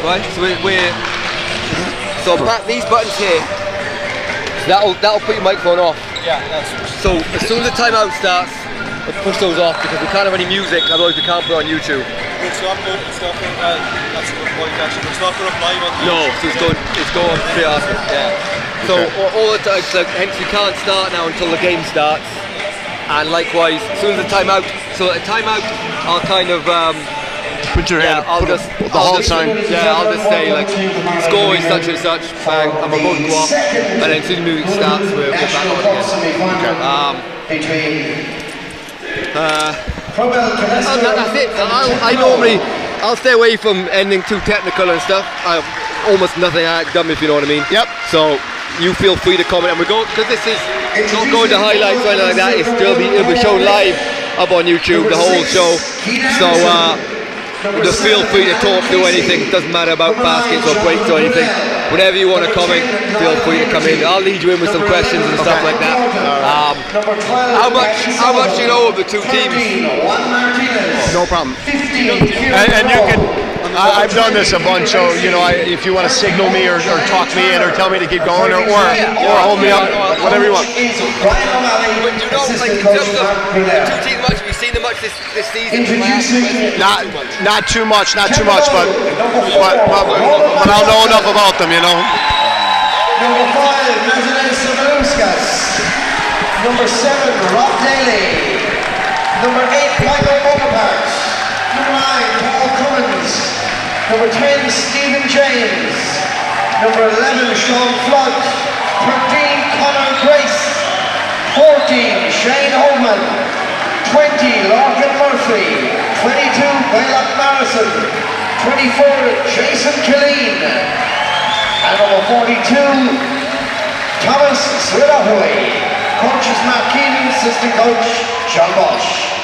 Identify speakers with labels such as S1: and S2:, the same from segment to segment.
S1: right? So these buttons here, that'll put your microphone off.
S2: Yeah, that's.
S1: So as soon as the timeout starts, we'll push those off because we can't have any music, otherwise we can't put it on YouTube.
S2: It's not going. That's a good point actually. It's not going to live on.
S1: No, so it's going straight after. Yeah. So all the time, so hence we can't start now until the game starts. And likewise, as soon as the timeout, I'll kind of
S3: put your hand.
S1: I'll just say like score is such and such, bang, and we'll both go off, and then as soon as the music starts, we're back on again. That's it. I'll stay away from anything too technical and stuff. Almost nothing dumb, if you know what I mean.
S3: Yep.
S1: So you feel free to comment, and we go because this is not going to highlights or anything like that. It'll be shown live up on YouTube, the whole show. So just feel free to talk through anything. Doesn't matter about baskets or breaks or anything. Whatever you want to comment, feel free to come in. I'll lead you in with some questions and stuff like that. How much you know of the two teams?
S3: No problem. And you can. I've done this a bunch, so you know, if you want to signal me or talk me in or tell me to keep going or hold me up, whatever you want.
S1: But you know, like in terms of the two teams, much have you seen them much this season?
S3: Not too much, but I'll know enough about them, you know.
S4: Number 5, Nazareth Sabaluskas. Number 7, Rob Daly. Number 8, Michael Bonaparte. Number 9, Paul Cummins. Number 10, Stephen James. Number 11, Sean Flood. 13, Conor Grace. 14, Shane Holman. 20, Larkin Murphy. 22, Baylock Morrison. 24, Jason Killeen. And number 42, Thomas Swidahoy. Coach is Matt Keenan, assistant coach Sean Bosch.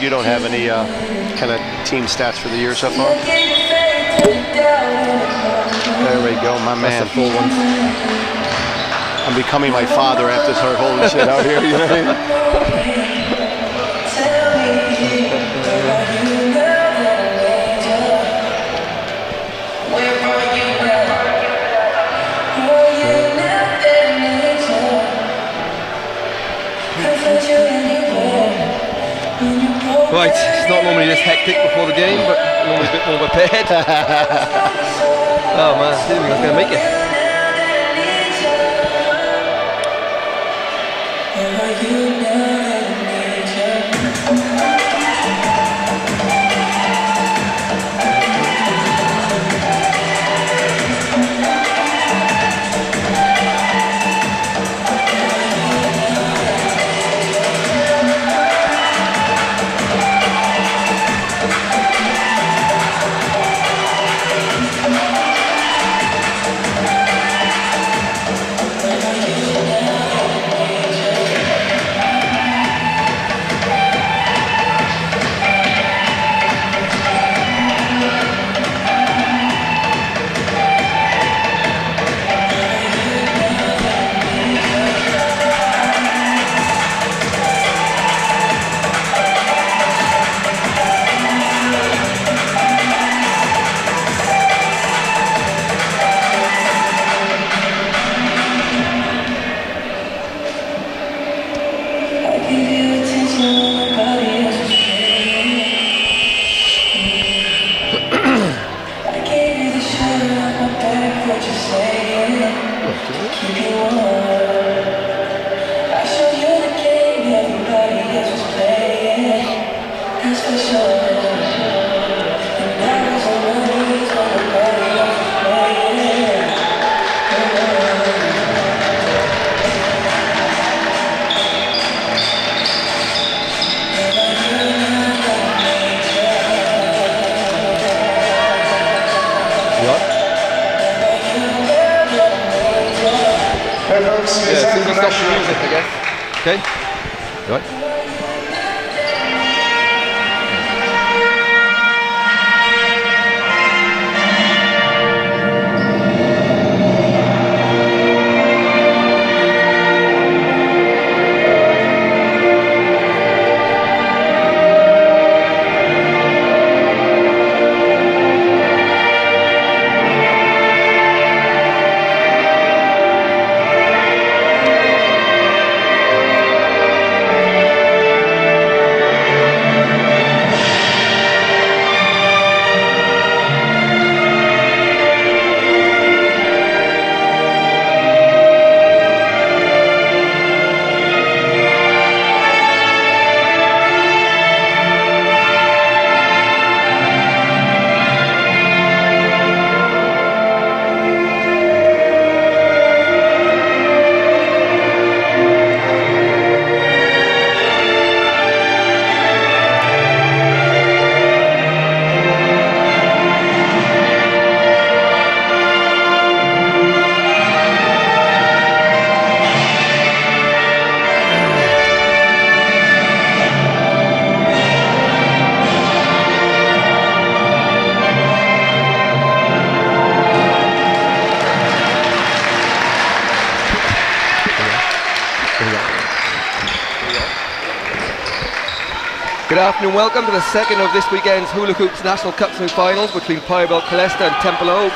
S3: You don't have any kind of team stats for the year so far? There we go, my man.
S1: That's the full one.
S3: I'm becoming my father after I start holding shit out here, you know what I mean?
S1: It's not normally this hectic before the game, but normally a bit more prepared. Oh man, didn't think I was going to make it. Stop the music, I guess. Okay. Right. Good afternoon, welcome to the second of this weekend's Hula Hoops National Cup semi-finals between Killester and Templeogue.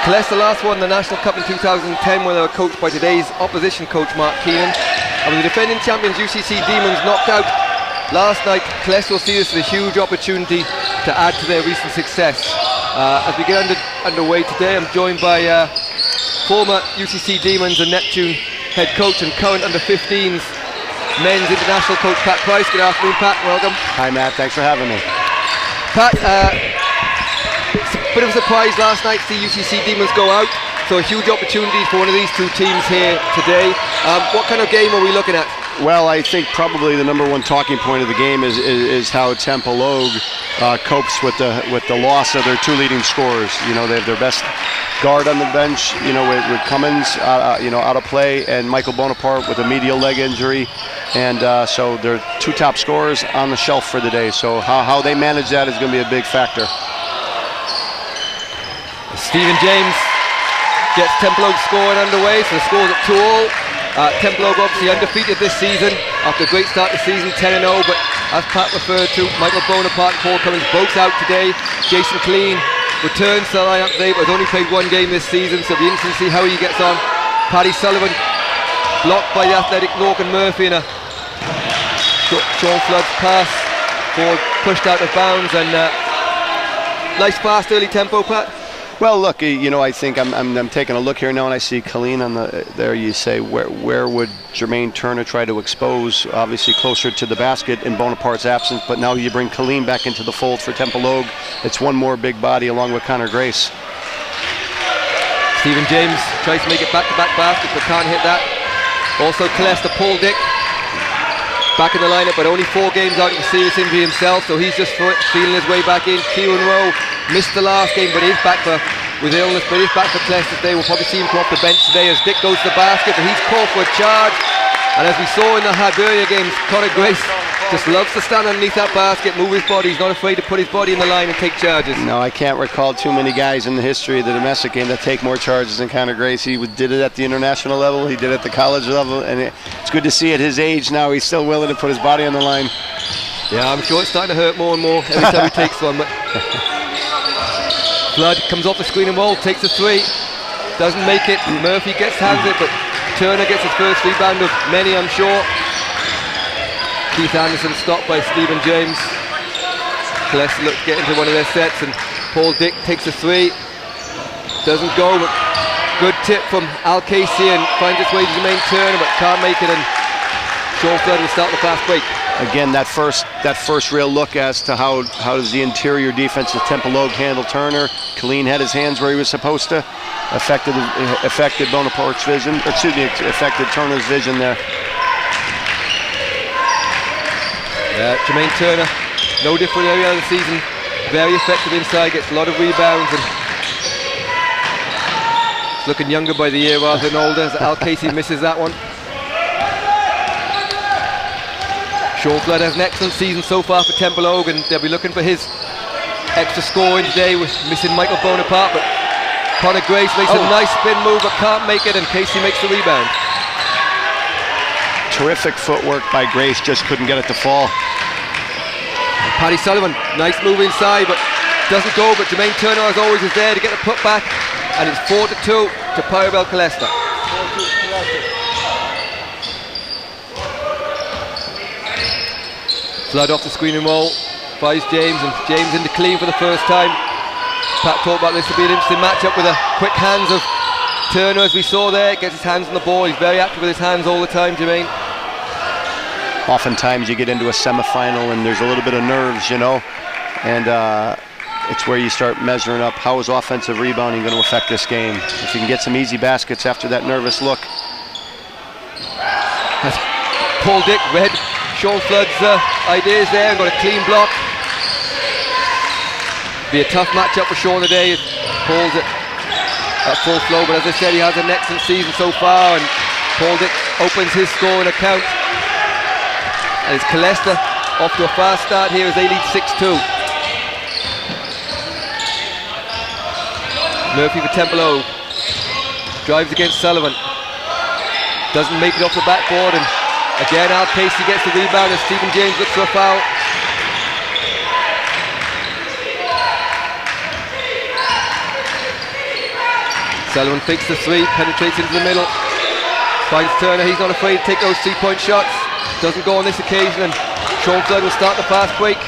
S1: Killester last won the National Cup in 2010 when they were coached by today's opposition coach Mark Keenan. And with the defending champions UCC Demons knocked out last night, Killester will see this as a huge opportunity to add to their recent success. As we get underway today, I'm joined by former UCC Demons and Neptune head coach and current under-15s men's international coach Pat Price. Good afternoon, Pat. Welcome.
S3: Hi, Matt. Thanks for having me.
S1: Pat, it's a bit of a surprise last night to see UCC Demons go out, so a huge opportunity for one of these two teams here today. What kind of game are we looking at?
S3: Well, I think probably the number one talking point of the game is how Templeogue copes with the loss of their two leading scorers. You know, they have their best guard on the bench, you know, with Cummins, out of play, and Michael Bonaparte with a medial leg injury. And so they're two top scorers on the shelf for the day. So how they manage that is going to be a big factor.
S1: Stephen James gets Templeogue scoring underway, so the score's at 2-all. Templeogue obviously undefeated this season after a great start to the season, 10-0, but as Pat referred to, Michael Bonaparte and Paul Cummins both out today. Jason Clean returns to the lineup today, but has only played one game this season, so it'll be interesting to see how he gets on. Paddy Sullivan blocked by the athletic Lorcan Murphy in a Sean Flood's pass ball pushed out of bounds, and nice fast early tempo, Pat.
S3: Well, look, you know, I think I'm taking a look here now, and I see Killeen on there. You say where would Jermaine Turner try to expose? Obviously closer to the basket in Bonaparte's absence, but now you bring Killeen back into the fold for Templeogue. It's one more big body along with Connor Grace.
S1: Stephen James tries to make it back-to-back basket, but can't hit that. Also Killester, Paul Dick back in the lineup, but only 4 games out of a serious injury himself, so he's just feeling his way back in. Kieran Rowe missed the last game, but is back with illness, but is back for Killester today. We'll probably see him come off the bench today as Dick goes to the basket, but he's called for a charge. And as we saw in the Hibernia games, Connor Grace just loves to stand underneath that basket, move his body. He's not afraid to put his body in the line and take charges.
S3: No, I can't recall too many guys in the history of the domestic game that take more charges than Connor Grace. He did it at the international level, he did it at the college level, and it's good to see at his age now he's still willing to put his body on the line.
S1: Yeah, I'm sure it's starting to hurt more and more every time he takes one. But Flood comes off the screen and wall, takes a 3, doesn't make it. Murphy gets hands it, but Turner gets his first rebound of many, I'm sure. Keith Anderson stopped by Stephen James. Killester looks to get into one of their sets, and Paul Dick takes a 3. Doesn't go, but good tip from Al Casey and finds its way to Jermaine Turner, but can't make it, and Sean Flood will start the fast break.
S3: Again, that first real look as to how does the interior defense of Templeogue handle Turner. Killeen had his hands where he was supposed to. Affected Bonaparte's vision, or excuse me, affected Turner's vision there.
S1: Jermaine Turner, no different than the other season. Very effective inside, gets a lot of rebounds, and he's looking younger by the year rather than older, as Al Casey misses that one. Sean Flood has an excellent season so far for Templeogue, and they'll be looking for his extra scoring today with missing Michael Bonaparte, but Connor Grace makes a nice spin move but can't make it, and Casey makes the rebound.
S3: Terrific footwork by Grace, just couldn't get it to fall.
S1: And Paddy Sullivan, nice move inside but doesn't go, but Jermaine Turner as always is there to get the putback, and it's 4-2 to Parabel Killester. Flood off the screen and roll, finds James, and James into clean for the first time. Pat talked about this to be an interesting matchup with the quick hands of Turner, as we saw there. Gets his hands on the ball, he's very active with his hands all the time, Jermaine.
S3: Oftentimes you get into a semifinal and there's a little bit of nerves, you know, and it's where you start measuring up how is offensive rebounding going to affect this game. If you can get some easy baskets after that nervous look.
S1: Paul Dick read Sean Flood's ideas there and got a clean block. Be a tough matchup for Sean today. Paul's at full flow, but as I said, he has an excellent season so far, and Paul Dick opens his scoring account. And it's Killester off to a fast start here as they lead 6-2. Murphy for Templeogue. Drives against Sullivan. Doesn't make it off the backboard, and again Al Casey gets the rebound as Stephen James looks for a foul. Sullivan fakes the 3, penetrates into the middle, finds Turner. He's not afraid to take those 3-point shots. Doesn't go on this occasion, and Sean Flood will start the fast break.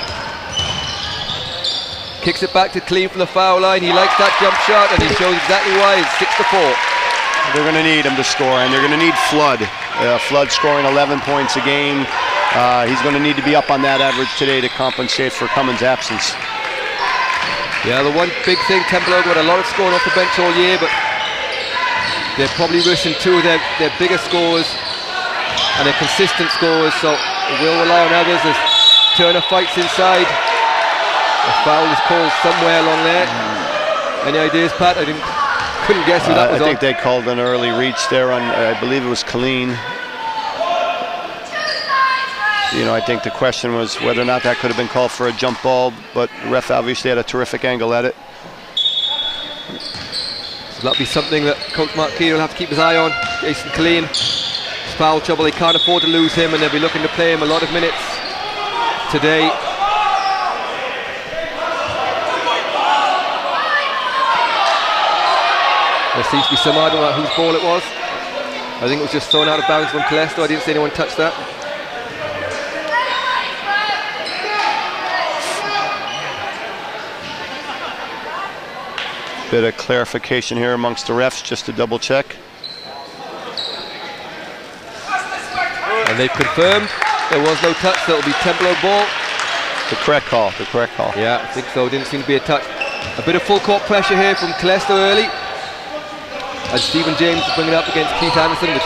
S1: Kicks it back to Clean from the foul line. He likes that jump shot, and he shows exactly why. It's 6-4.
S3: They're going to need him to score, and they're going to need Flood. Flood scoring 11 points a game. He's going to need to be up on that average today to compensate for Cummins' absence.
S1: Yeah, the one big thing, Templeogue got a lot of scoring off the bench all year, but they're probably missing 2 of their bigger scorers and their consistent scorers, so we'll rely on others as Turner fights inside. A foul is called somewhere along there. Any ideas, Pat? Couldn't guess who that was.
S3: I think they called an early reach there on, I believe it was Killeen. You know, I think the question was whether or not that could have been called for a jump ball, but the ref obviously had a terrific angle at it.
S1: So that'll be something that Coach Mark Keane will have to keep his eye on. Jason Killeen, foul trouble, they can't afford to lose him, and they'll be looking to play him a lot of minutes today. There seems to be some, I don't know whose ball it was. I think it was just thrown out of bounds from Killester. I didn't see anyone touch that.
S3: Bit of clarification here amongst the refs, just to double check.
S1: And they've confirmed there was no touch, so it'll be Templeogue ball.
S3: The correct call, the correct call.
S1: Yeah, I think so. Didn't seem to be a touch. A bit of full court pressure here from Killester early. And Stephen James is bringing it up against Keith Anderson with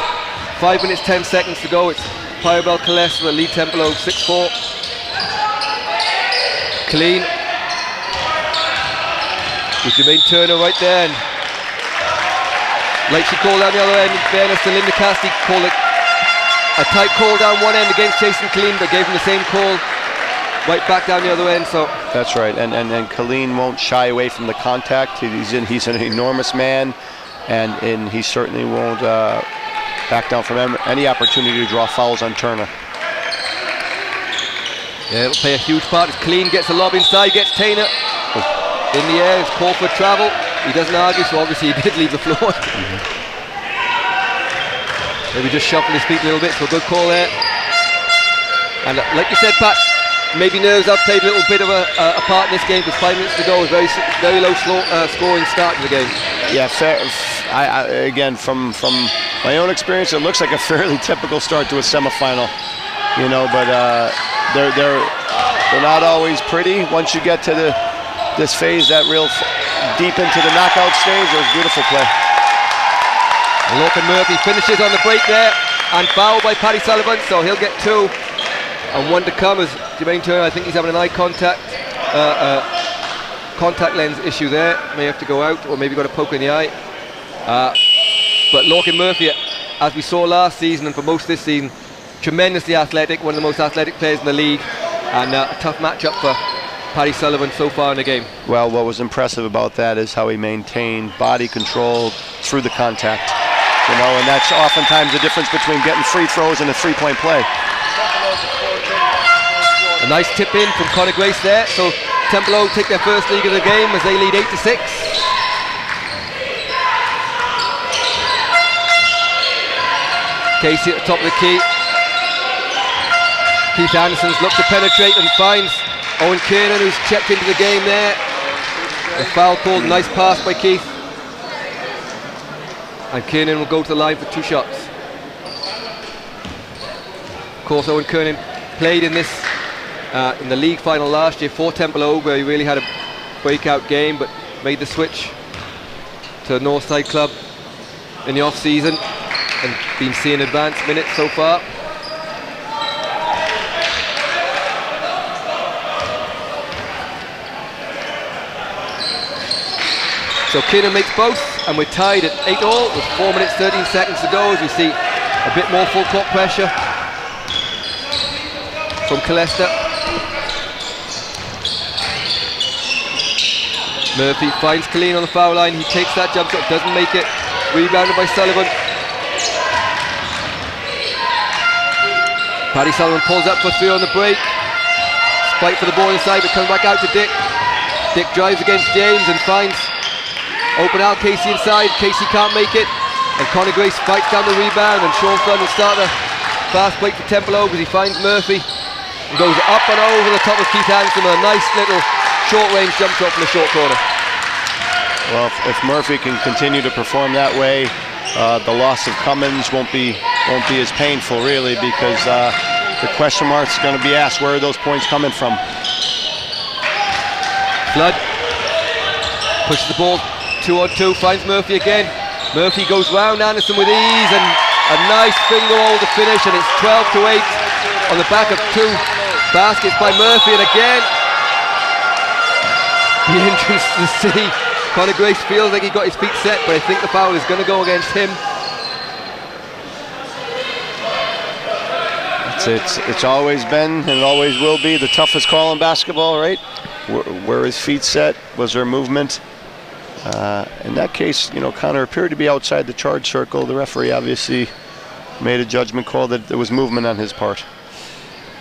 S1: 5 minutes 10 seconds to go. It's Pyrebell Killester that lead Templeogue 6-4. Clean. With Jermaine Turner right there. And like she called down the other end, in fairness to Linda Cassidy, called it a tight call down one end against Jason Clean, but gave him the same call right back down the other end. So
S3: that's right, and Colleen won't shy away from the contact. He's an enormous man, and he certainly won't back down from any opportunity to draw fouls on Turner.
S1: Yeah, it'll play a huge part. As Clean gets a lob inside, gets Tainer in the air. It's called for travel. He doesn't argue, so obviously he did leave the floor. Maybe just shuffle his feet a little bit, so a good call there. And like you said, Pat, maybe nerves have played a little bit of a part in this game, because 5 minutes to go. A very low scoring start to the game.
S3: Yeah, fair. Again, from my own experience, it looks like a fairly typical start to a semifinal. You know, but they're not always pretty. Once you get to this phase, that real deep into the knockout stage, it was beautiful play.
S1: Logan Murphy finishes on the break there and fouled by Paddy Sullivan, so he'll get 2 and 1 to come as Jermaine Turner, I think he's having an eye contact lens issue there, may have to go out, or maybe got a poke in the eye. But Logan Murphy, as we saw last season and for most of this season, tremendously athletic, one of the most athletic players in the league, and a tough matchup for Paddy Sullivan so far in the game.
S3: Well, what was impressive about that is how he maintained body control through the contact. You know, and that's oftentimes the difference between getting free throws and a three-point play.
S1: A nice tip in from Conor Grace there. So Templeogue take their first lead of the game as they lead 8-6. Casey at the top of the key. Keith Anderson's looked to penetrate and finds Owen Kiernan, who's checked into the game there. A foul called, nice pass by Keith. And Kiernan will go to the line for 2 shots. Of course, Owen Kiernan played in this in the league final last year for Templeogue, where he really had a breakout game, but made the switch to the Northside club in the off-season and been seeing advanced minutes so far. So Kiernan makes both, and we're tied at 8-all with 4 minutes 13 seconds to go as we see a bit more full court pressure from Killester. Murphy finds Colleen on the foul line. He takes that jump shot, doesn't make it. Rebounded by Sullivan. Paddy Sullivan pulls up for 3 on the break. Spike for the ball inside, but comes back out to Dick. Dick drives against James and finds open out Casey inside. Casey can't make it, and Conor Grace fights down the rebound, and Sean Flynn will start a fast break for Templeogue as he finds Murphy and goes up and over the top of Keith Anderson with a nice little short-range jump shot from the short corner.
S3: Well, if Murphy can continue to perform that way, the loss of Cummins won't be as painful, really, because the question mark's going to be asked, where are those points coming from?
S1: Flood pushes the ball 2-on-2, finds Murphy again. Murphy goes round Anderson with ease, and a nice finger roll to finish, and it's 12-8 on the back of 2 baskets by Murphy. And again, the entrance to the city. Conor Grace feels like he got his feet set, but I think the foul is going to go against him.
S3: It's always been, and it always will be, the toughest call in basketball, right? Where his feet set, was there movement? In that case, you know, Conor appeared to be outside the charge circle. The referee obviously made a judgment call that there was movement on his part.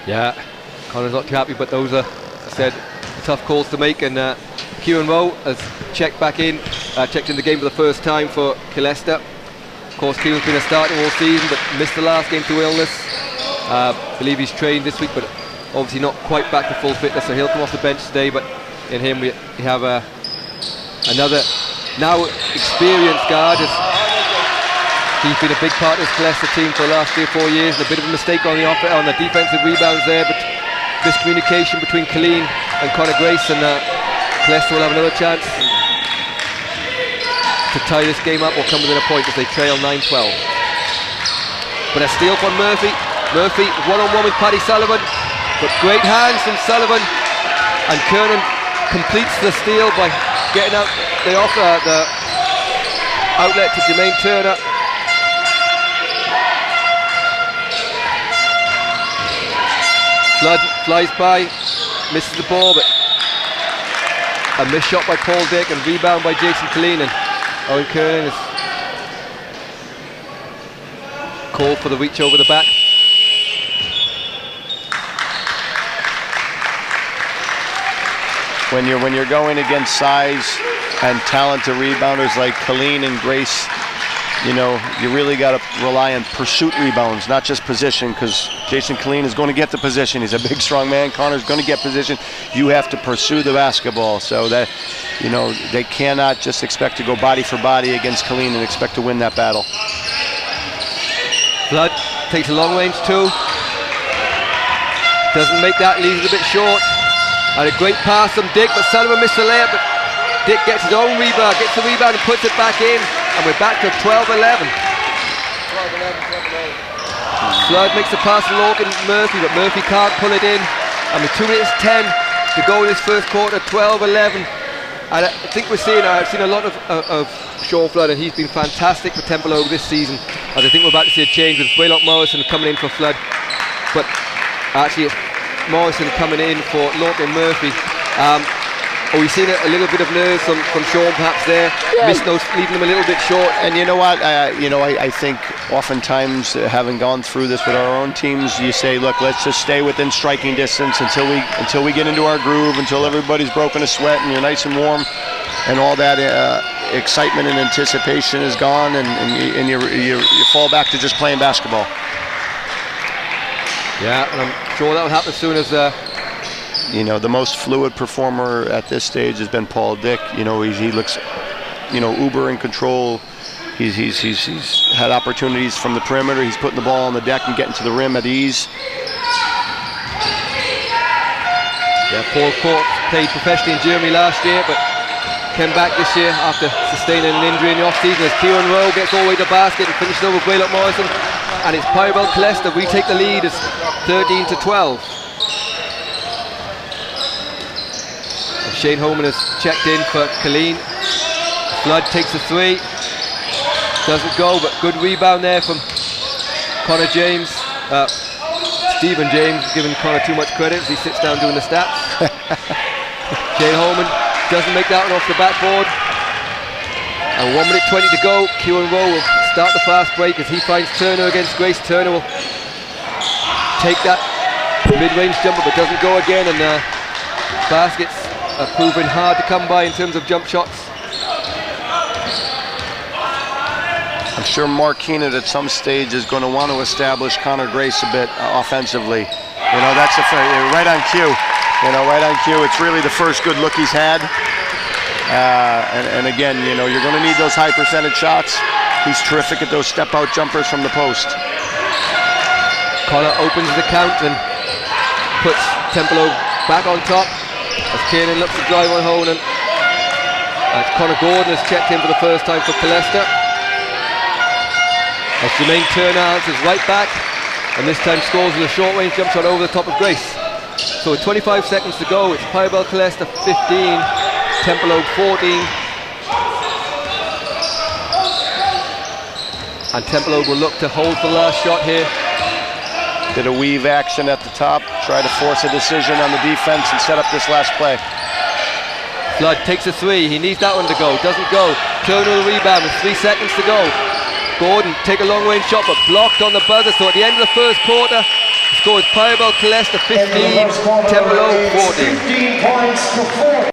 S1: Yeah, Conor's not too happy, but those are, as I said, tough calls to make. And Kieran Rowe has checked back in, checked in the game for the first time for Killester. Of course, Kieran's been a starter all season, but missed the last game to illness. Believe he's trained this week, but obviously not quite back to full fitness, so he'll come off the bench today. But in him we have another now experienced guard. He's been a big part of this Killester team for the last 3 or 4 years. A bit of a mistake on the defensive rebounds there, but miscommunication between Killeen and Conor Grace, and Killester will have another chance to tie this game up or come within a point as they trail 9-12. But a steal from Murphy. Murphy one-on-one with Paddy Sullivan, but great hands from Sullivan, and Kernan completes the steal by getting out the outlet to Jermaine Turner. Flood flies by, misses the ball, but a missed shot by Paul Dick and rebound by Jason Killeen, and Owen Kernan is called for the reach over the back.
S3: When you're going against size and talented rebounders like Killeen and Grace, you know, you really got to rely on pursuit rebounds, not just position, because Jason Killeen is going to get the position. He's a big, strong man. Connor's going to get position. You have to pursue the basketball, so that, you know, they cannot just expect to go body for body against Killeen and expect to win that battle.
S1: Flood takes a long range two. Doesn't make that, leaves it a bit short. And a great pass from Dick, but Sullivan missed the layup, but Dick gets his own rebound, gets the rebound and puts it back in, and we're back to 12-11. Flood makes the pass to Logan Murphy, but Murphy can't pull it in, and with 2 minutes 10 to go in this first quarter, 12-11. And I think I've seen a lot of Sean Flood, and he's been fantastic for Templeogue this season. And I think we're about to see a change with Braylock Morrison coming in for Flood, but actually it's Morrison coming in for Lorcan Murphy. We've seen a little bit of nerves from Sean perhaps there. Yeah. Missed those, leaving them a little bit short.
S3: And you know what? I think oftentimes, having gone through this with our own teams, you say, look, let's just stay within striking distance until we get into our groove, until everybody's broken a sweat and you're nice and warm, and all that excitement and anticipation is gone, and you fall back to just playing basketball.
S1: Yeah, and I'm sure that'll happen as soon as
S3: you know, the most fluid performer at this stage has been Paul Dick. You know, he looks, you know, uber in control. He's had opportunities from the perimeter. He's putting the ball on the deck and getting to the rim at ease.
S1: Yeah, Paul Court played professionally in Germany last year, but came back this year after sustaining an injury in the off-season as Kieran Rowe gets all the way to the basket and finishes over Braylock Morrison. And it's Pyrabel Killester. We take the lead as 13-12. Shane Holman has checked in for Killeen. Flood takes a three. Doesn't go, but good rebound there from Connor James. Stephen James giving Connor too much credit as he sits down doing the stats. Shane Holman doesn't make that one off the backboard. And 1 minute 20 to go. Kieran Rowe will start the fast break as he finds Turner against Grace. Turner will take that mid-range jumper but doesn't go again, and baskets are proving hard to come by in terms of jump shots.
S3: I'm sure Mark Keenan at some stage is going to want to establish Conor Grace a bit offensively. You know, that's right on cue. You know, right on cue. It's really the first good look he's had. And again, you know, you're going to need those high percentage shots. He's terrific at those step-out jumpers from the post.
S1: Connor opens the count and puts Templeogue back on top as Kiernan looks to drive on Honan. As Connor Gordon has checked in for the first time for Killester. As Jermaine Turner answers right back, and this time scores with a short-range jump shot over the top of Grace. So with 25 seconds to go, it's Pyrabel Killester 15, Templeogue 14. And Templeogue will look to hold the last shot here.
S3: Did a weave action at the top, try to force a decision on the defense and set up this last play.
S1: Flood takes a three, he needs that one to go, doesn't go. Turner will rebound with 3 seconds to go. Gordon take a long range shot but blocked on the buzzer, so at the end of the first quarter, the score is Pyrabel Killester 15, Templeogue 14.
S4: 15 points to 4.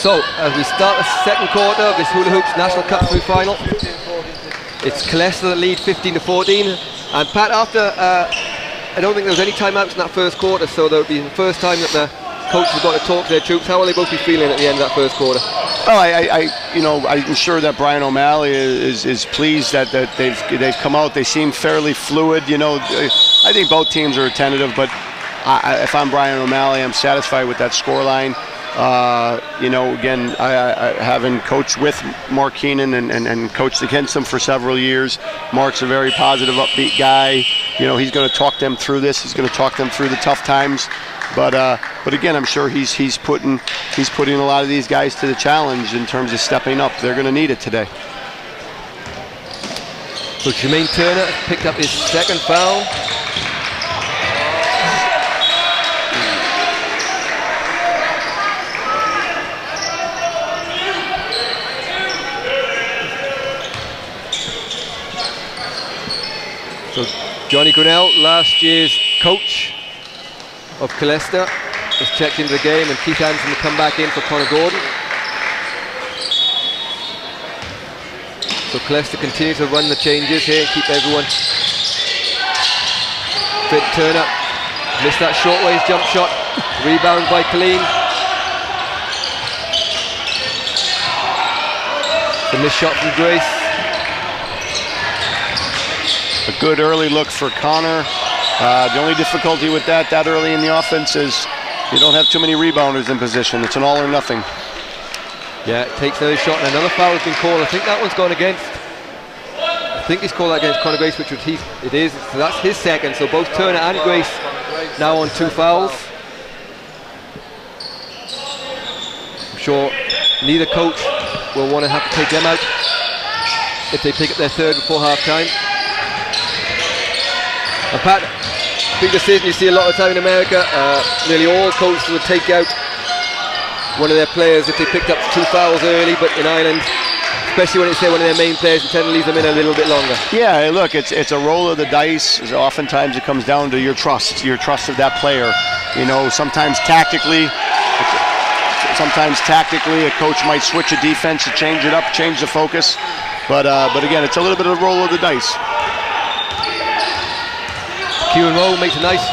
S1: So, as we start the second quarter of this Hula Hoops National Cup semi-final, it's Killester that lead 15-14. And Pat, after, I don't think there was any timeouts in that first quarter, so there would be the first time that the coaches got to talk to their troops. How will they both be feeling at the end of that first quarter?
S3: Well, I'm sure that Brian O'Malley is pleased that they've come out. They seem fairly fluid. I think both teams are tentative, but if I'm Brian O'Malley, I'm satisfied with that scoreline. Again, I having coached with Mark Keenan and coached against him for several years. Mark's a very positive, upbeat guy. He's going to talk them through this. He's going to talk them through the tough times. But again, I'm sure he's putting a lot of these guys to the challenge in terms of stepping up. They're going to need it today.
S1: So Jermaine Turner picked up his second foul. So Johnny Grinnell, last year's coach of Killester, has checked into the game, and Keith Anderson will come back in for Connor Gordon. So Killester continues to run the changes here and keep everyone fit. Turner missed that short waist jump shot. Rebound by Colleen. The missed shot from Grace.
S3: A good early look for Connor. The only difficulty with that early in the offense is you don't have too many rebounders in position. It's an all or nothing.
S1: Yeah, it takes another shot, and another foul has been called. I think that one's gone against. I think he's called that against Connor Grace, which it is. So that's his second. So both Turner and Grace now on 2 fouls. I'm sure neither coach will want to have to take them out if they pick up their third before half time. And Pat, big decision you see a lot of time in America. Nearly all coaches would take out one of their players if they picked up 2 fouls early, but in Ireland, especially when it's one of their main players, they tend to leave them in a little bit longer. Yeah, look, it's a roll of the dice. Oftentimes it comes down to your trust of that player. Sometimes tactically, a coach might switch a defense to change it up, change the focus. But again, it's a little bit of a roll of the dice. Kieran Rowe makes a nice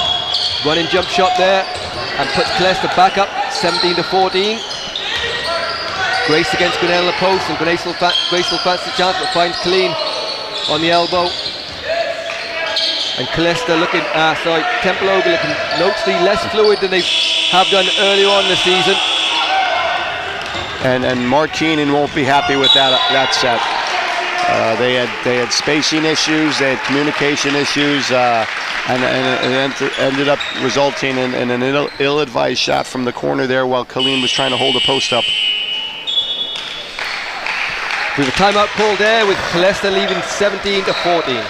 S1: running jump shot there and puts Killester back up 17-14. Grace against Grinnell in the post, and Grace will fancy the chance, but finds Colleen on the elbow. And Killester Templeogue looking noticeably less fluid than they have done earlier on in the season. And Mark Keenan won't be happy with that set. They had spacing issues, they had communication issues, and it ended up resulting in an ill-advised shot from the corner there while Colleen was trying to hold the post up. We have a timeout called there with Killester leaving 17-14.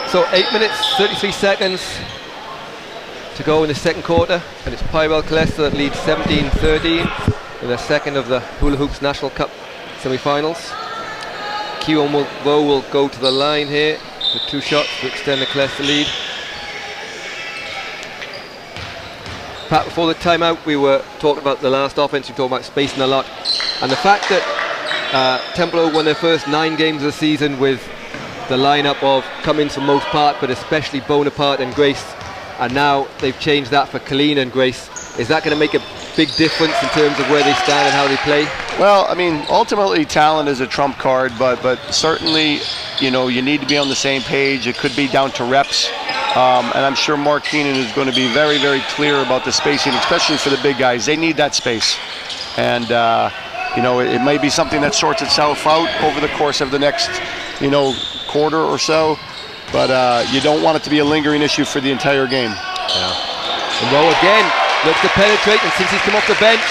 S1: So 8 minutes, 33 seconds to go in the second quarter, and it's Pyrel Killester that leads 17-13 in their second of the Hula Hoops National Cup semi-finals. Kieran Rowe will go to the line here with 2 shots to extend the Killester lead. Pat, before the timeout, we were talking about the last offense, we were talking about spacing a lot, and the fact that Templeogue won their first 9 games of the season with the lineup of Cummins for most part, but especially Bonaparte and Grace, and now they've changed that for Colleen and Grace. Is that going to make a big difference in terms of where they stand and how they play?
S3: Well, I mean, ultimately talent is a trump card, but certainly, you know, you need to be on the same page. It could be down to reps, and I'm sure Mark Keenan is going to be very, very clear about the spacing, especially for the big guys. They need that space, and you know, it may be something that sorts itself out over the course of the next, you know, quarter or so, but you don't want it to be a lingering issue for the entire game.
S1: Yeah. And Rowe again looks to penetrate, and since he's come off the bench,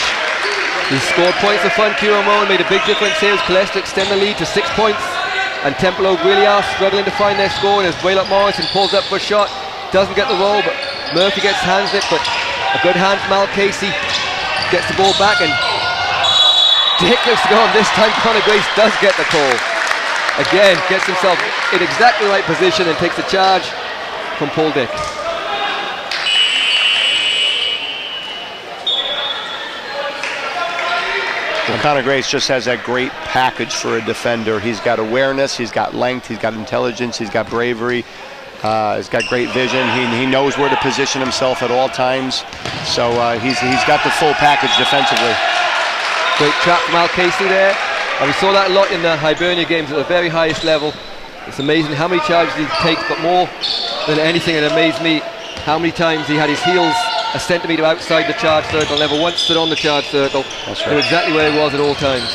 S1: he's scored points for fun. Kieran Moen made a big difference here as Killester extend the lead to 6 points, and Templeogue really are struggling to find their score, and as Waylott Morrison pulls up for a shot, doesn't get the roll, but Murphy gets hands it, but a good hand from Al Casey, gets the ball back, and Dick looks to go on. This time Conor Grace does get the call. Again, gets himself in exactly the right position and takes the charge from Paul Dick.
S3: Well, Conor Grace just has that great package for a defender. He's got awareness, he's got length, he's got intelligence, he's got bravery, he's got great vision. He knows where to position himself at all times. So he's got the full package defensively.
S1: Great trap from Al Casey there. And we saw that a lot in the Hibernia games at the very highest level. It's amazing how many charges he takes, but more than anything, it amazed me how many times he had his heels a centimetre outside the charge circle, never once stood on the charge circle.
S3: That's right.
S1: Knew exactly where he was at all times.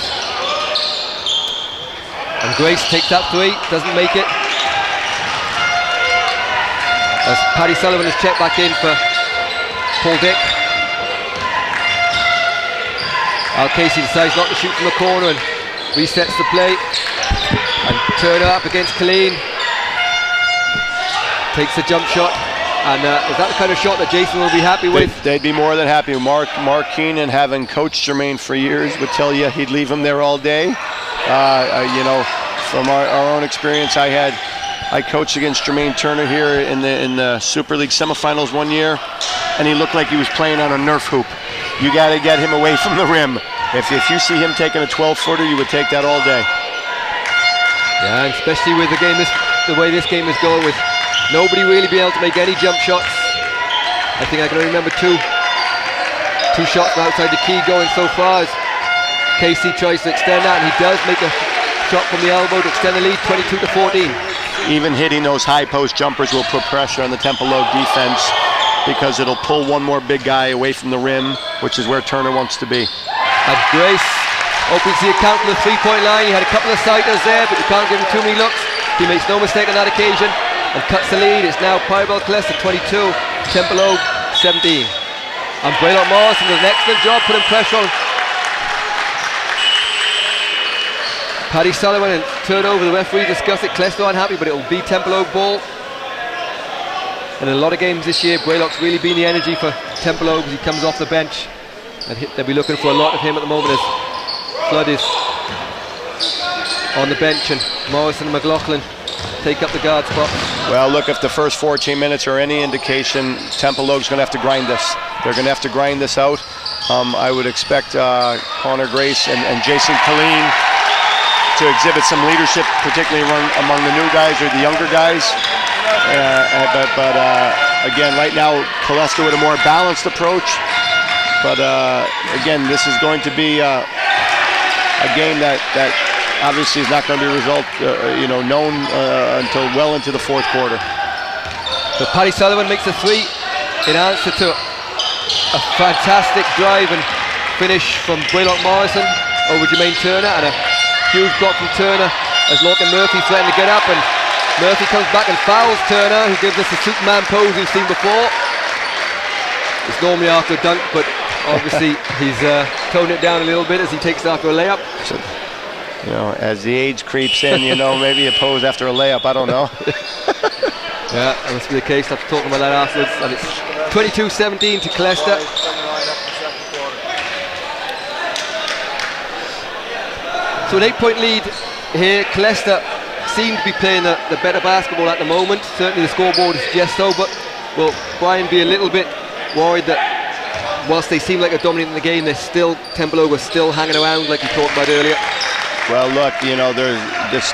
S1: And Grace takes that three, doesn't make it. As Paddy Sullivan has checked back in for Paul Dick. Al Casey decides not to shoot from the corner and resets the play. And Turner up against Colleen. Takes the jump shot. And is that the kind of shot that Jason will be happy with?
S3: They'd be more than happy. Mark Keenan, having coached Jermaine for years, would tell you he'd leave him there all day. You know, from our own experience, I coached against Jermaine Turner here in the Super League semifinals one year, and he looked like he was playing on a Nerf hoop. You got to get him away from the rim. If you see him taking a 12-footer, you would take that all day.
S1: Yeah, and especially with the way this game is going, with nobody really being able to make any jump shots. I think I can only remember two shots from outside the key going so far, as Casey tries to extend that, and he does make a shot from the elbow to extend the lead, 22-14.
S3: Even hitting those high post jumpers will put pressure on the Templeogue defense, because it'll pull one more big guy away from the rim, which is where Turner wants to be.
S1: And Grace opens the account from the three-point line. He had a couple of sighters there, but you can't give him too many looks. He makes no mistake on that occasion and cuts the lead. It's now Pyrabel Killester 22, Templeogue 17. And Waylott Morrison does an excellent job putting pressure on Paddy Sullivan and turnover. The referee discussed it. Killester unhappy, but it will be Templeogue ball. And in a lot of games this year, Braylock's really been the energy for Templeogue as he comes off the bench. And they'll be looking for a lot of him at the moment as Flood is on the bench and Morrison and McLaughlin take up the guard spot.
S3: Well, look, if the first 14 minutes are any indication, Templeogue's going to have to grind this. They're going to have to grind this out. I would expect Conor Grace and Jason Colleen to exhibit some leadership, particularly among the new guys or the younger guys. But again, right now, Killester with a more balanced approach. But again, this is going to be a game that obviously is not going to be known until well into the fourth quarter.
S1: So Paddy Sullivan makes a three in answer to a fantastic drive and finish from Waylott Morrison over Jermaine Turner, and a huge block from Turner as Lorcan Murphy threatened to get up, and Murphy comes back and fouls Turner, who gives us the Superman pose we've seen before. It's normally after a dunk, but obviously he's toned it down a little bit as he takes it after a layup.
S3: So, you know, as the age creeps in, you know, maybe a pose after a layup, I don't know.
S1: Yeah, that must be the case. After talking about that afterwards. And it's 22-17 to Killester. So an 8-point lead here. Killester seem to be playing the better basketball at the moment. Certainly the scoreboard suggests so, but will Brian be a little bit worried that whilst they seem like they're dominating the game, they're still, Templeogue are still hanging around like we talked about earlier?
S3: Well, look, you know,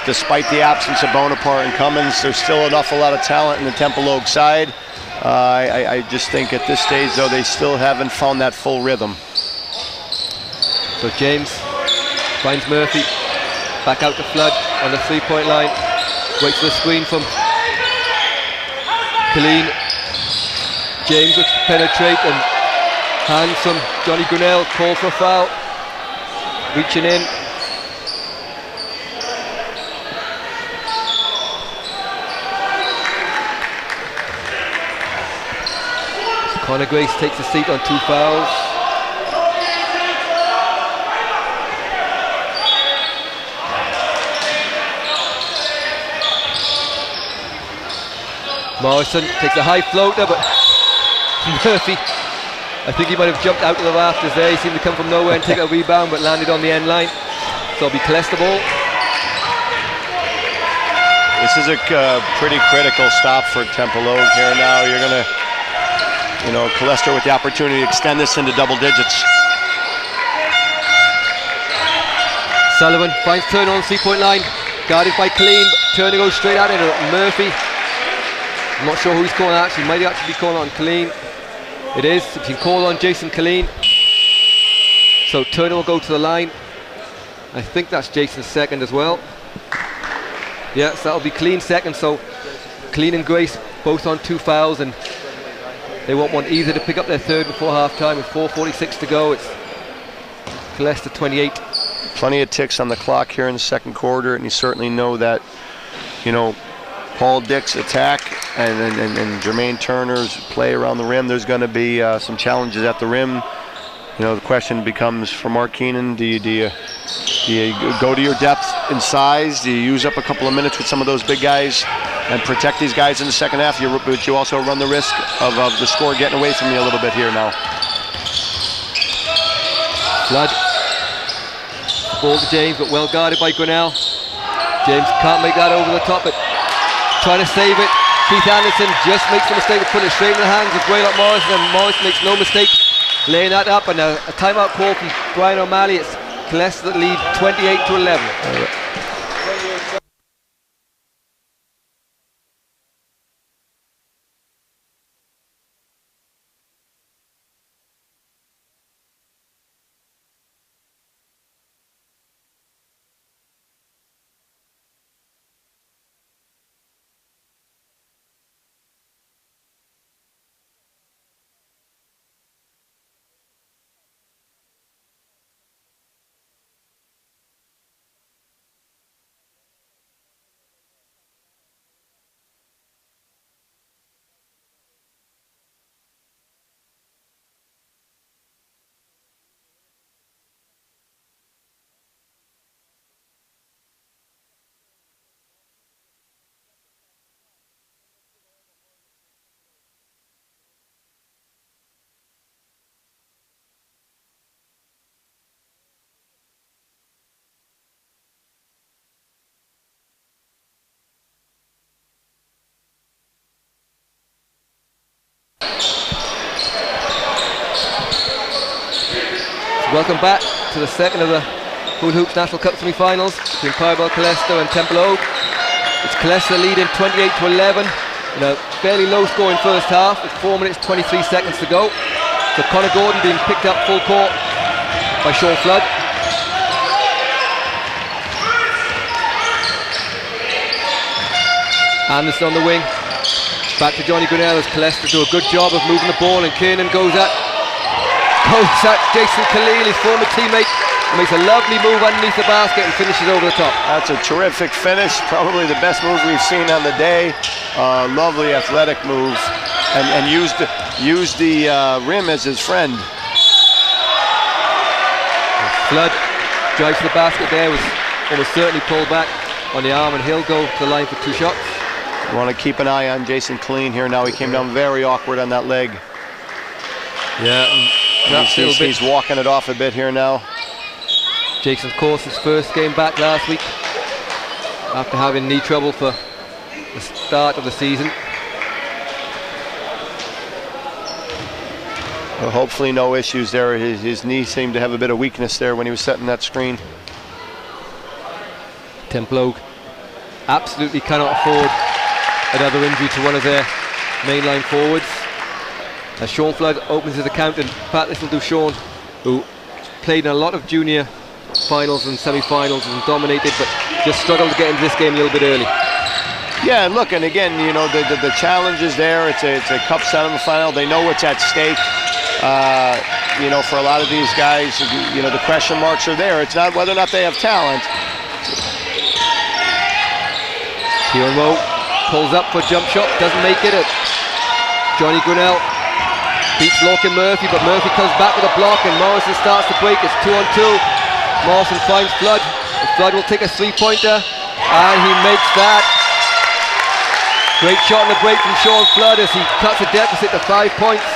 S3: despite the absence of Bonaparte and Cummins, there's still an awful lot of talent in the Templeogue side. I just think at this stage, though, they still haven't found that full rhythm.
S1: So James finds Murphy, back out to Flood on the 3-point line, waits for the screen from Killeen. James looks to penetrate and hands from Johnny Grinnell, call for a foul, reaching in. Connor Grace takes a seat on 2 fouls. Morrison takes a high floater, but Murphy, I think he might have jumped out of the rafters there. He seemed to come from nowhere and take a rebound, but landed on the end line. So it'll be Killester ball.
S3: This is a pretty critical stop for Templeogue here now. You're going to, you know, Killester with the opportunity to extend this into double digits.
S1: Sullivan finds Turner on the 3-point line, guarded by Killeen, but Turner goes straight at it. Murphy, I'm not sure who he's calling actually, might actually be calling on Killeen. It is, he's been called on Jason Killeen. So Turner will go to the line. I think that's Jason's second as well. Yes, that'll be Killeen second, so Killeen and Grace both on 2 fouls, and they won't want either to pick up their third before half-time with 4:46 to go. It's Killester 28.
S3: Plenty of ticks on the clock here in the second quarter, and you certainly know that, you know, Paul Dick's attack and Jermaine Turner's play around the rim, there's going to be some challenges at the rim. You know, the question becomes for Mark Keenan, do you go to your depth and size? Do you use up a couple of minutes with some of those big guys and protect these guys in the second half? But you also run the risk of the score getting away from you a little bit here now.
S1: Flood. Ball to James, but well guarded by Grinnell. James can't make that over the top, but trying to save it. Keith Anderson just makes the mistake of putting it straight in the hands of Graylock Morrison, and Morrison makes no mistake laying that up, and a timeout call from Brian O'Malley. It's Killester that lead 28-11. Welcome back to the second of the Hula Hoops National Cup semi-finals between Parabel Killester and Templeogue. It's Killester leading 28-11 in a fairly low-scoring first half with 4 minutes 23 seconds to go. So Connor Gordon being picked up full court by Sean Flood. Anderson on the wing, back to Johnny Grinnell as Killester do a good job of moving the ball, and Kiernan goes at Jason Khalil, his former teammate, and makes a lovely move underneath the basket and finishes over the top.
S3: That's a terrific finish, probably the best move we've seen on the day. Lovely athletic move, and used the rim as his friend.
S1: Flood drives to the basket there, was almost certainly pulled back on the arm, and he'll go to the line for 2 shots.
S3: You want to keep an eye on Jason Killeen here now. He came down very awkward on that leg.
S1: Yeah.
S3: He's walking it off a bit here now.
S1: Jason, of course, his first game back last week after having knee trouble for the start of the season.
S3: Well, hopefully no issues there. His knee seemed to have a bit of weakness there when he was setting that screen.
S1: Templeogue absolutely cannot afford another injury to one of their mainline forwards. As Sean Flood opens his account, and Pat, this will do Sean, who played in a lot of junior finals and semi-finals and dominated, but just struggled to get into this game a little bit early.
S3: Yeah, look, and again, you know, the challenge is there. It's a cup semifinal. They know what's at stake. You know, for a lot of these guys, you know, the question marks are there. It's not whether or not they have talent.
S1: Kieran Rowe pulls up for a jump shot, doesn't make it. Johnny Grinnell beats Lorcan Murphy, but Murphy comes back with a block and Morrison starts to break. It's 2-on-2. Morrison finds Flood. Flood will take a three-pointer, and he makes that. Great shot on the break from Sean Flood as he cuts the deficit to 5 points.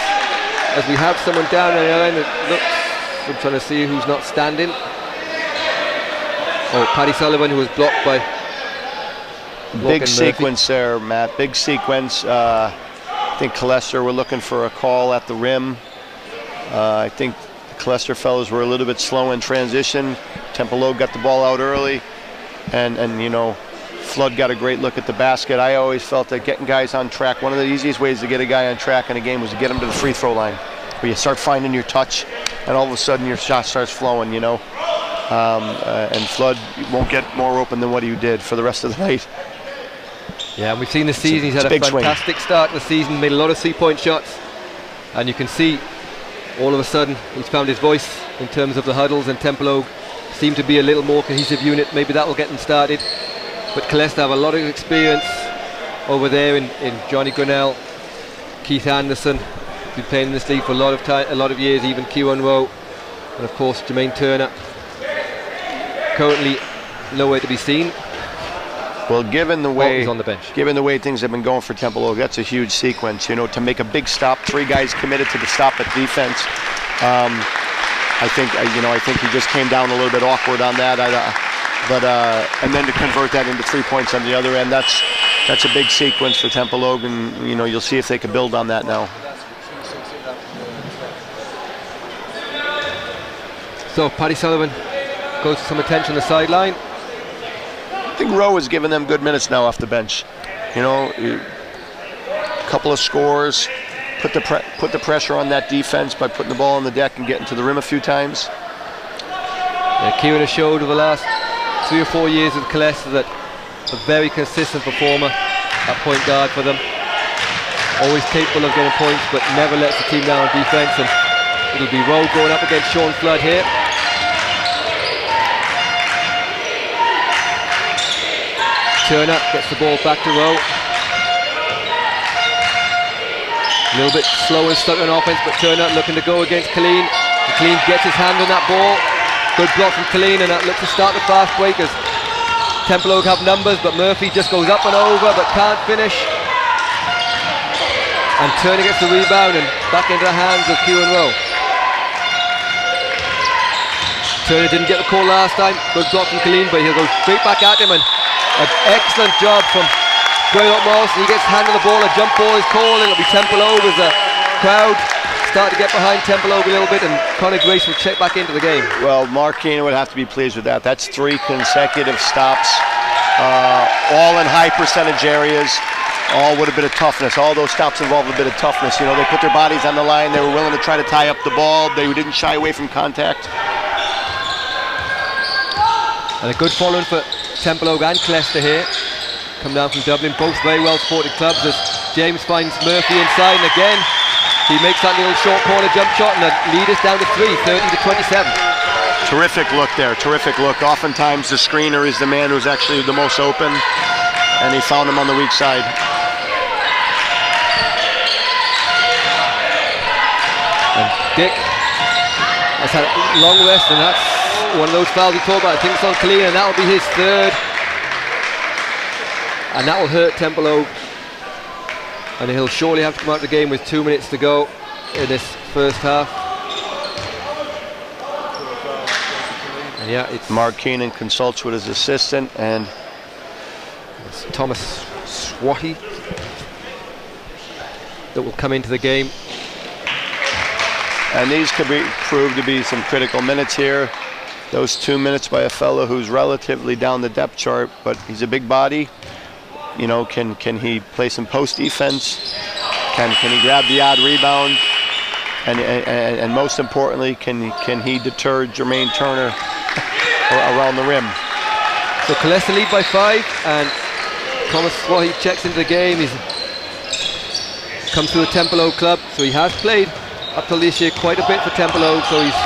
S1: As we have someone down on the line, it looks, I'm trying to see who's not standing. Oh, Paddy Sullivan, who was blocked by
S3: Big sequence there, Matt. Big sequence. I think Killester were looking for a call at the rim. I think the Killester fellows were a little bit slow in transition. Templeogue got the ball out early, and you know, Flood got a great look at the basket. I always felt that getting guys on track, one of the easiest ways to get a guy on track in a game was to get him to the free throw line, where you start finding your touch, and all of a sudden your shot starts flowing, you know. And Flood won't get more open than what he did for the rest of the night.
S1: Yeah, and we've seen this season, he's had a fantastic start to the season, made a lot of three-point shots, and you can see all of a sudden he's found his voice in terms of the huddles, and Templeogue seem to be a little more cohesive unit. Maybe that will get them started. But Killester have a lot of experience over there in Johnny Grinnell, Keith Anderson, been playing in this league for a lot of years, even Kieran Rowe, and of course Jermaine Turner. Currently nowhere to be seen.
S3: Well, given the way
S1: on the bench.
S3: Given the way things have been going for Templeogue, that's a huge sequence. You know, to make a big stop, 3 guys committed to the stop at defense. I think he just came down a little bit awkward on that. And then to convert that into 3 points on the other end, that's a big sequence for Templeogue, and you know, you'll see if they can build on that now.
S1: So Paddy Sullivan goes to some attention on the sideline.
S3: I think Rowe has given them good minutes now off the bench. You know, a couple of scores, put the pressure on that defense by putting the ball on the deck and getting to the rim a few times.
S1: Yeah, Kieran has showed over the last 3 or 4 years with Killester that a very consistent performer at point guard for them. Always capable of getting points, but never lets the team down on defense. And it'll be Rowe going up against Sean Flood here. Turner gets the ball back to Rowe. A little bit slow and stuck on offense, but Turner looking to go against Killeen. Killeen gets his hand on that ball. Good block from Killeen, and that looks to start the fast break as Templeogue have numbers, but Murphy just goes up and over but can't finish. And Turner gets the rebound and back into the hands of Kieran Rowe. Turner didn't get the call last time. Good block from Killeen, but he'll go straight back at him, and an excellent job from Greylock Morrison. He gets hand on the ball, a jump ball is called, and it'll be Templeogue as the crowd start to get behind Templeogue a little bit, and Conor Grace will check back into the game.
S3: Well, Mark Keenan would have to be pleased with that. That's 3 consecutive stops, all in high percentage areas, all with a bit of toughness. All those stops involve a bit of toughness. You know, they put their bodies on the line. They were willing to try to tie up the ball. They didn't shy away from contact.
S1: And a good following for Templeogue and Killester here. Come down from Dublin, both very well supported clubs, as James finds Murphy inside, and again he makes that little short corner jump shot, and the lead is down to 3, 30-27.
S3: Terrific look there, terrific look. Oftentimes the screener is the man who's actually the most open, and he found him on the weak side.
S1: And Dick has had a long rest, and that's one of those fouls we talked about. I think it's on Killeen, and that will be his 3rd. And that will hurt Templeogue. And he'll surely have to come out of the game with 2 minutes to go in this first half. And yeah, it's
S3: Mark Keenan consults with his assistant, and
S1: it's Thomas Swatty that will come into the game.
S3: And these could prove to be some critical minutes here. those 2 minutes by a fellow who's relatively down the depth chart, but he's a big body. You know, can he play some post defense? Can he grab the odd rebound? And most importantly, can he deter Jermaine Turner around the rim?
S1: So Killester lead by 5, and Thomas Swahi checks into the game. He's come through the Templeogue club, so he has played up till this year quite a bit for Templeogue, so he's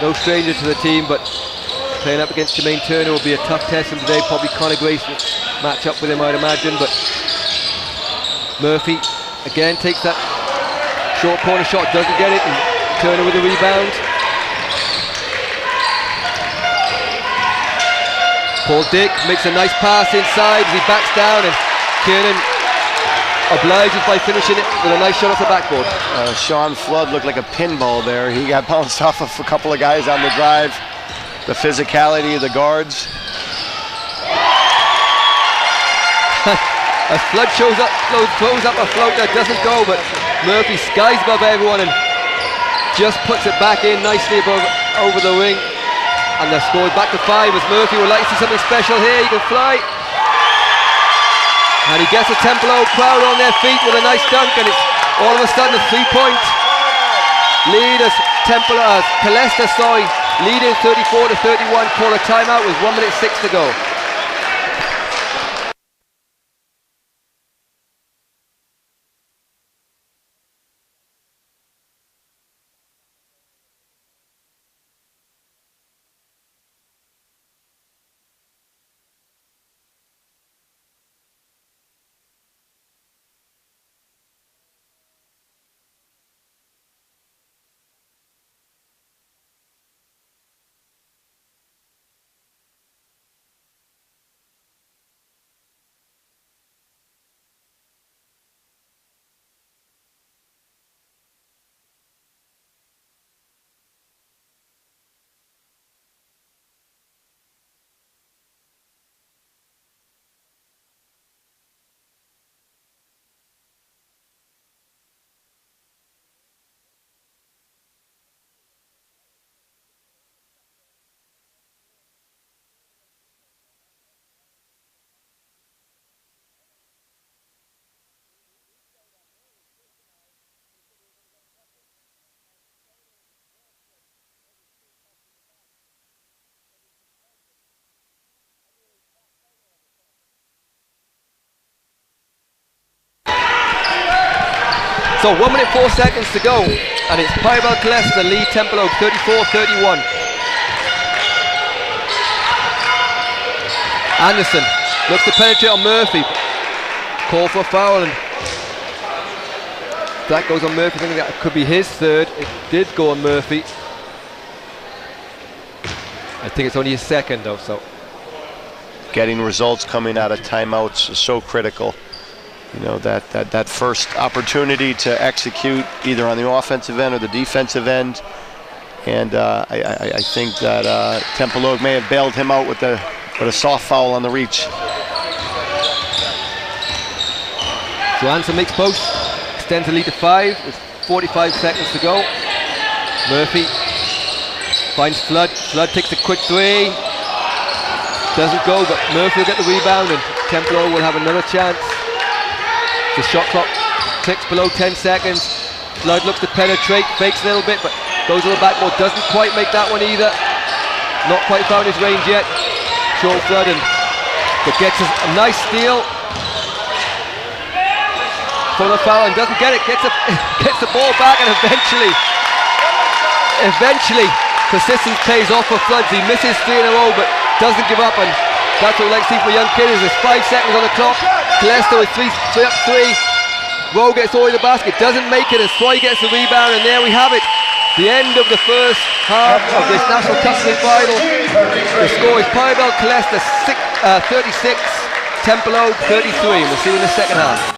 S1: no stranger to the team, but playing up against Jermaine Turner will be a tough test for him today. Probably Conor Grace will match up with him, I'd imagine, but Murphy again takes that short corner shot, doesn't get it, and Turner with the rebound. Paul Dick makes a nice pass inside as he backs down, and Kiernan obliges by finishing it with a nice shot off the backboard.
S3: Sean Flood looked like a pinball there. He got bounced off of a couple of guys on the drive. The physicality of the guards.
S1: As Flood throws up a float that doesn't go, but Murphy skies above everyone and just puts it back in nicely over the ring. And the score is back to 5 as Murphy would like to see something special here. He can fly. And he gets the Templeogue crowd on their feet with a nice dunk, and it's all of a sudden a 3-point lead as Killester, leading 34-31, call a timeout with 1 minute 6 to go. So 1 minute 4 seconds to go, and it's Pybel Killester lead Templeogue 34-31. Anderson looks to penetrate on Murphy. Call for a foul, and that goes on Murphy. I think that could be his third. It did go on Murphy. I think it's only his second though, so.
S3: Getting results coming out of timeouts is so critical. You know, that first opportunity to execute either on the offensive end or the defensive end. And I think that Templeogue may have bailed him out with a soft foul on the reach.
S1: So Anderson makes post, extends the lead to 5 with 45 seconds to go. Murphy finds Flood. Flood takes a quick 3. Doesn't go, but Murphy will get the rebound, and Templeogue will have another chance. The shot clock ticks below 10 seconds. Flood looks to penetrate, fakes a little bit, but goes to the backboard. Doesn't quite make that one either. Not quite found his range yet. Short Flood, but gets a nice steal for the foul and doesn't get it. Gets the ball back, and eventually persistence pays off for Floods. He misses 3 in a row, but doesn't give up, and that's what we like to see for a young kid. There's 5 seconds on the clock. Killester with 3 up 3. Rowe gets all in the basket, doesn't make it, and Swahi gets the rebound, and there we have it. The end of the first half of this National Cup semi-final. The score is Pybel Killester 36, Templeogue 33. We'll see you in the second half.